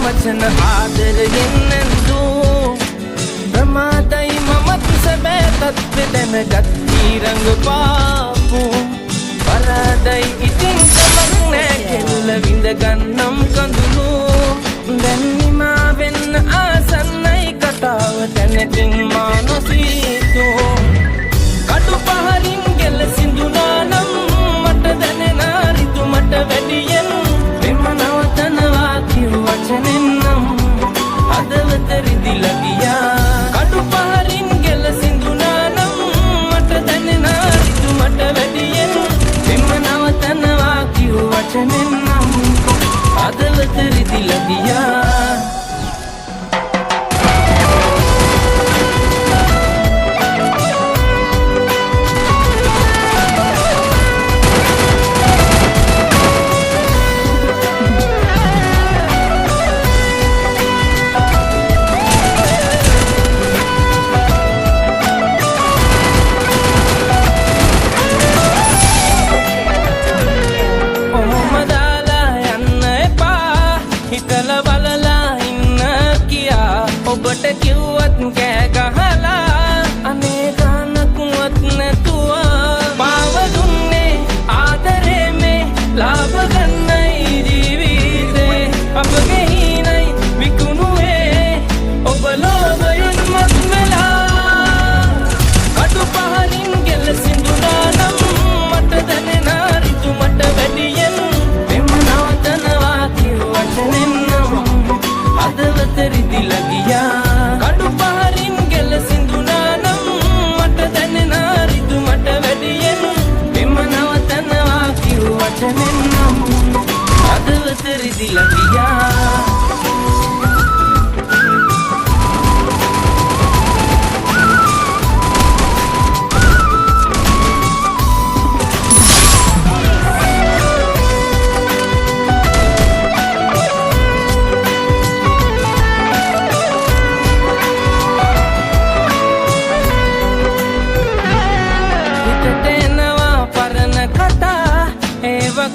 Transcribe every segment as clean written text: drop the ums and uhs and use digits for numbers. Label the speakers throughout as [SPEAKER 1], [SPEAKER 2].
[SPEAKER 1] වචන ආදරයෙන් නැන්දු ප්‍රමාදයි මමත් සැබෑ තත්ත්වෙ දැනගත් ඊරඟ පාපු පරාදයි ඉතින් කමක් නෑ කෙල්ල විඳ ගන්නම් කඳුළු දැන් නිමා වෙන්න ආසන්නයි කතාව තැනකින් මා නොසීතු කටු පහරින් ගෙල සිඳුනා නම් මට දැනෙනා රිතු මට වැඩියෙන් එම නවතනවා කිව් වචනෙන් නම් හදවත රිදිලා ගියා කටු පහරින් ගෙල සිඳුනා නම් මට දැනෙනා රිතු මට වැඩියෙන් එම නවතනවා කිව් වචනෙන් නම් හදවත රිදිලා ගියා ඔබට කිව්වත් කෑ ගහලා අනේ ගානකුවත් නැතුව පාව දුන්නේ ආදරේ මේ ලාභ ගන්නයි ජීවිතේ අපගේ හිණයි විකුණුවේ ඔබ ලෝභයෙන් මත් වෙලා කටු පහලින් ගෙල සිඳුනා නම් මට දැනෙනා රිතු මට වැඩියෙන් එම නවතනවා කිව් වචනෙන් නම් හදවත රිදිලා ගියා කඩු පහරින් ගෙල සිඳුනා නම් මට දැනෙනා රිතු මට වැඩියෙන් එම නවතනවා කිව් වචනෙන් නම් හදවත රිදිලා ගියා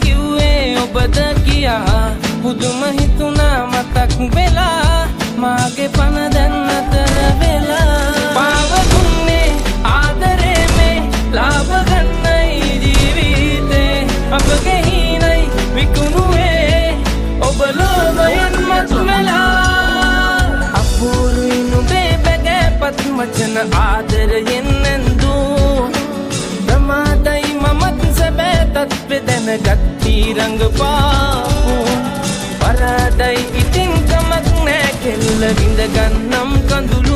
[SPEAKER 1] කිව්වේ ඔබද කියා පුදුම හිතුණා මතක් වෙලා මාගේ පන දැන් අතර වෙලා පාව දුන්නේ ආදරේ මේ ලාභ ගන්නයි ජීවිතේ අපගේ හිණයි විකුණුවේ ඔබ ලෝභයෙන් මත් වෙලා අපූර්වයි නුඹේ බැගෑපත් වචන ආදරයෙන් නැන්දු ප්‍රමාදයි මමත් සැබෑ තත්ත්වෙ දැනගත් ඊරඟ පාපු පරාදයි ඉතින් කමක් නෑ කෙල්ල විඳ ගන්නම් කඳුළු